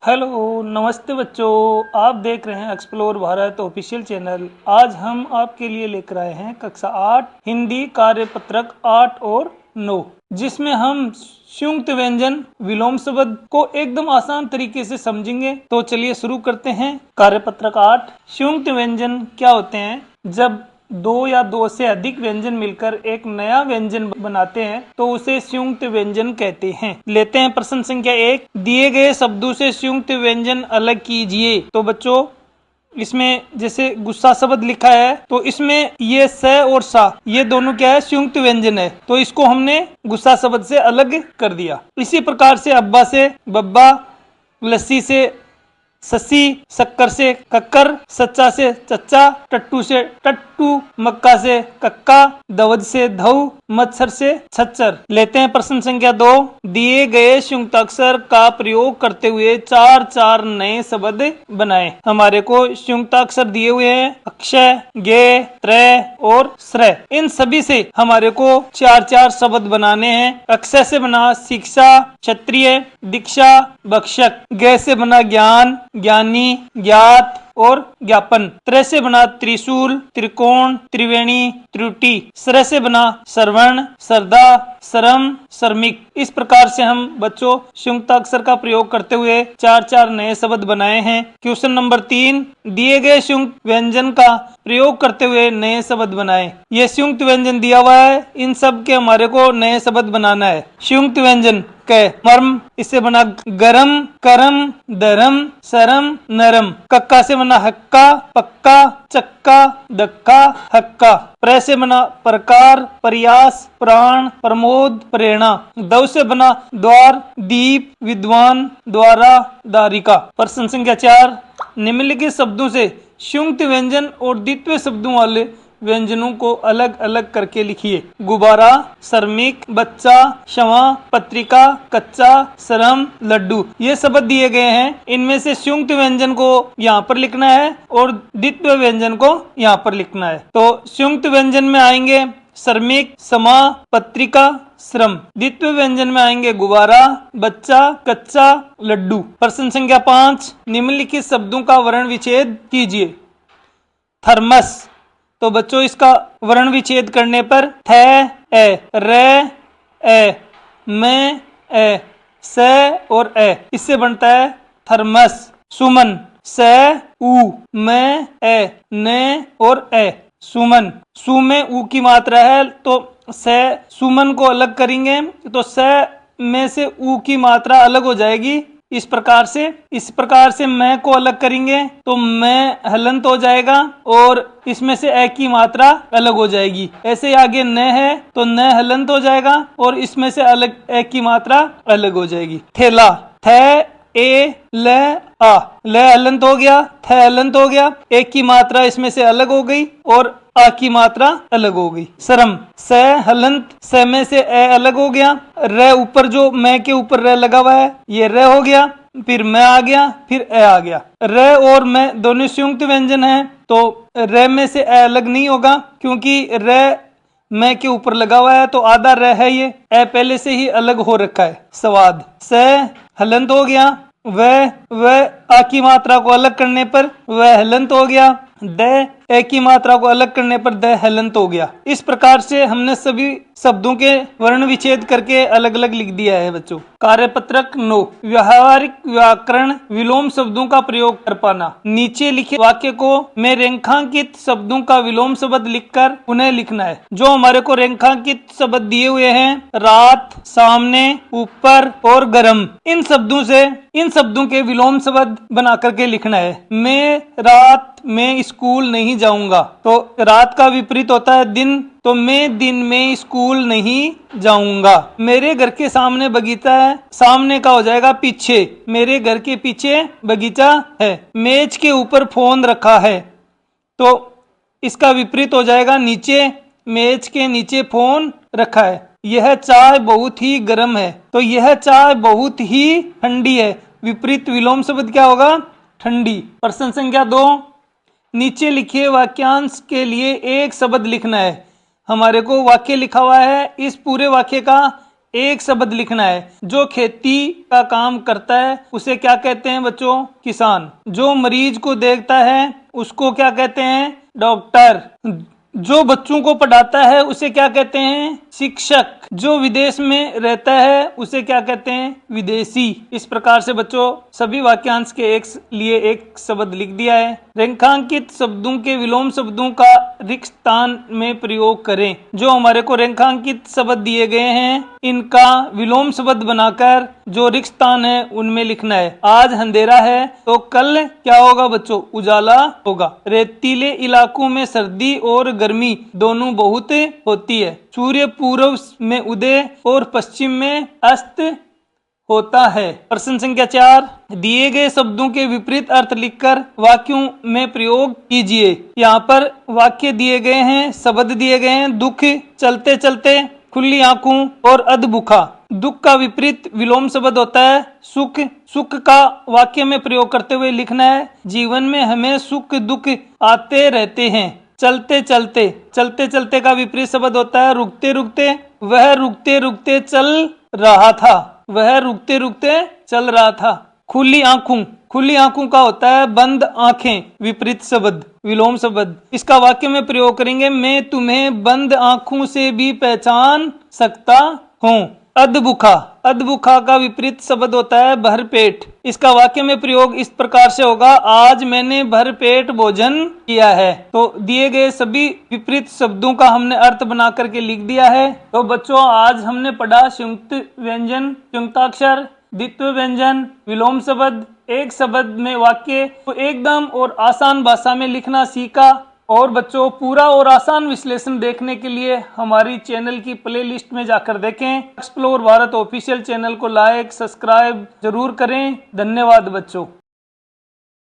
Hello नमस्ते बच्चों, आप देख रहे हैं एक्सप्लोर भारत ऑफिशियल चैनल। आज हम आपके लिए लेकर आए हैं कक्षा 8 हिंदी कार्यपत्रक 8 और 9, जिसमें हम संयुक्त व्यंजन विलोम शब्द को एकदम आसान तरीके से समझेंगे। तो चलिए शुरू करते हैं। कार्यपत्रक 8 संयुक्त व्यंजन क्या होते हैं? जब दो या दो से अधिक व्यंजन मिलकर एक नया व्यंजन बनाते हैं तो उसे संयुक्त व्यंजन कहते हैं। लेते हैं प्रश्न संख्या 1। दिए गए शब्दों से संयुक्त व्यंजन अलग कीजिए। तो बच्चों, इसमें जैसे गुस्सा शब्द लिखा है तो इसमें ये स और सा ये दोनों क्या है? संयुक्त व्यंजन है। तो इसको हमने गुस्सा शब्द से अलग कर दिया। इसी प्रकार से अब्बा से बब्बा, लस्सी से ससी, शक्कर से कक्कर, सच्चा से चच्चा, टट्टू से टट्टू, मक्का से कक्का, दवज से धव, मच्छर से छच्चर। लेते हैं प्रश्न संख्या 2। दिए गए संयुक्ताक्षर का प्रयोग करते हुए चार चार नए शब्द बनाएं। हमारे को संयुक्ताक्षर दिए हुए हैं अक्षय, गे, त्रय और श्रय। इन सभी से हमारे को चार चार शब्द बनाने हैं। अक्षय से बना शिक्षा, क्षत्रिय, दीक्षा, भक्षक। गे से बना ज्ञान, ज्ञानी, ज्ञात और ज्ञापन। त्रय से बना त्रिशूल, त्रिकोण, त्रिवेणी, त्रुटि। श्रय से बना श्रवण, श्रद्धा, श्रम, श्रमिक। इस प्रकार से हम बच्चों संयुक्ताक्षर का प्रयोग करते हुए चार चार नए शब्द बनाए हैं। Question number 3। दिए गए संयुक्त व्यंजन का प्रयोग करते हुए नए शब्द बनाएं। ये संयुक्त व्यंजन दिया हुआ है, इन सब के हमारे को नए शब्द बनाना है। संयुक्त व्यंजन कै मर्म, इससे बना गरम, करम, धर्म, शरम, नरम। कक्का से बना हक्का, पक्का, चक्का, दक्का, हक्का। प्र से बना प्रकार, प्रयास, प्राण, प्रमोद, प्रेरणा। दव से बना द्वार, दीप, विद्वान, द्वारा, दारिका। प्रश्न संख्या 4। निम्नलिखित शब्दों से संयुक्त व्यंजन और द्वित्व शब्दों वाले व्यंजनों को अलग अलग करके लिखिए। गुब्बारा, श्रमिक, बच्चा, क्षमा, पत्रिका, कच्चा, श्रम, लड्डू। ये शब्द दिए गए हैं। इनमें से संयुक्त व्यंजन को यहाँ पर लिखना है और द्वित्व व्यंजन को यहाँ पर लिखना है। तो संयुक्त व्यंजन में आएंगे श्रमिक, क्षमा, पत्रिका, श्रम। द्वित्व व्यंजन में आएंगे गुब्बारा, बच्चा, कच्चा, लड्डू। प्रश्न संख्या 5। निम्नलिखित शब्दों का वर्ण विच्छेद कीजिए। थर्मस। तो बच्चों, इसका वर्ण विच्छेद करने पर थ ए, रे ए, में ए, से और ए, इससे बनता है थर्मस। सुमन, से उ, में ए, ने और ए, सुमन। सु में उ की मात्रा है तो से सुमन को अलग करेंगे तो से में से उ की मात्रा अलग हो जाएगी। इस प्रकार से मैं को अलग करेंगे तो मैं हलंत हो जाएगा और इसमें से ए की मात्रा अलग हो जाएगी। ऐसे आगे न है तो न हलंत हो जाएगा और इसमें से अलग ए की मात्रा अलग हो जाएगी। थेला, थे ए ल आ, ल हलंत हो गया, थ हलंत हो गया, ए की मात्रा इसमें से अलग हो गई और आ की मात्रा अलग हो गई। शरम, स हलंत, स में से ए अलग हो गया, र ऊपर जो मैं के ऊपर र लगा हुआ है ये र हो गया, फिर मैं आ गया, फिर ए आ गया। र और मैं दोनों संयुक्त व्यंजन हैं तो र में से ए अलग नहीं होगा क्योंकि र मैं के ऊपर लगा हुआ है तो आधा र है, ये ए पहले से ही अलग हो रखा है। स्वाद, स हलंत हो गया, वह आ की मात्रा को अलग करने पर वह हलंत हो गया, द ए की मात्रा को अलग करने पर द हलंत हो गया। इस प्रकार से हमने सभी शब्दों के वर्ण विच्छेद करके अलग अलग लिख दिया है बच्चों। कार्यपत्रक 9। व्यवहारिक व्याकरण विलोम शब्दों का प्रयोग कर पाना। नीचे लिखे वाक्य को में रेखांकित शब्दों का विलोम शब्द लिखकर उन्हें लिखना है। जो हमारे को रेखांकित शब्द दिए हुए हैं रात, सामने, ऊपर और गर्म, इन शब्दों के विलोम शब्द बना करके लिखना है। मैं रात में स्कूल नहीं जाऊंगा तो रात का विपरीत होता है दिन, तो मैं दिन में स्कूल नहीं जाऊंगा। मेरे घर के सामने बगीचा है, सामने का हो जाएगा पीछे, मेरे घर के पीछे बगीचा है। मेज के ऊपर फोन रखा है तो इसका विपरीत हो जाएगा नीचे, मेज के नीचे फोन रखा है। यह चाय बहुत ही गर्म है तो यह चाय बहुत ही ठंडी है। विपरीत विलोम शब्द क्या होगा? ठंडी। प्रश्न संख्या 2। नीचे लिखे वाक्यांश के लिए एक शब्द लिखना है। हमारे को वाक्य लिखा हुआ है, इस पूरे वाक्य का एक शब्द लिखना है। जो खेती का काम करता है उसे क्या कहते हैं बच्चों? किसान। जो मरीज को देखता है उसको क्या कहते हैं? डॉक्टर। जो बच्चों को पढ़ाता है उसे क्या कहते हैं? शिक्षक। जो विदेश में रहता है उसे क्या कहते हैं? विदेशी। इस प्रकार से बच्चों सभी वाक्यांश के लिए एक शब्द लिख दिया है। रेखांकित शब्दों के विलोम शब्दों का रिक्त स्थान में प्रयोग करें। जो हमारे को रेखांकित शब्द दिए गए हैं इनका विलोम शब्द बनाकर जो रिक्त स्थान है उनमें लिखना है। आज अंधेरा है तो कल क्या होगा बच्चों? उजाला होगा। रेतीले इलाकों में सर्दी और गर्मी दोनों बहुत होती है। सूर्य पूर्व में उदय और पश्चिम में अस्त होता है। प्रश्न संख्या 4, दिए गए शब्दों के विपरीत अर्थ लिखकर वाक्यों में प्रयोग कीजिए। यहाँ पर वाक्य दिए गए हैं, शब्द दिए गए हैं। दुख, चलते चलते, खुली आंखों और अधभूखा। दुख का विपरीत विलोम शब्द होता है सुख। सुख का वाक्य में प्रयोग करते हुए लिखना है, जीवन में हमें सुख दुख आते रहते हैं। चलते चलते, चलते चलते का विपरीत शब्द होता है रुकते रुकते। वह रुकते रुकते चल रहा था। वह रुकते रुकते चल रहा था। खुली आंखों, खुली आंखों का होता है बंद आंखें। विपरीत शब्द, विलोम शब्द। इसका वाक्य में प्रयोग करेंगे, मैं तुम्हें बंद आंखों से भी पहचान सकता हूँ। अधभूखा, अधभूखा का विपरीत शब्द होता है भरपेट। इसका वाक्य में प्रयोग इस प्रकार से होगा, आज मैंने भरपेट भोजन किया है। तो दिए गए सभी विपरीत शब्दों का हमने अर्थ बना करके लिख दिया है। तो बच्चों आज हमने पढ़ा संयुक्त व्यंजन, संयुक्ताक्षर, द्वित्व व्यंजन, विलोम शब्द, एक शब्द में वाक्य तो एकदम और आसान भाषा में लिखना सीखा। और बच्चों पूरा और आसान विश्लेषण देखने के लिए हमारी चैनल की प्लेलिस्ट में जाकर देखें। एक्सप्लोर भारत ऑफिशियल चैनल को लाइक सब्सक्राइब जरूर करें। धन्यवाद बच्चों।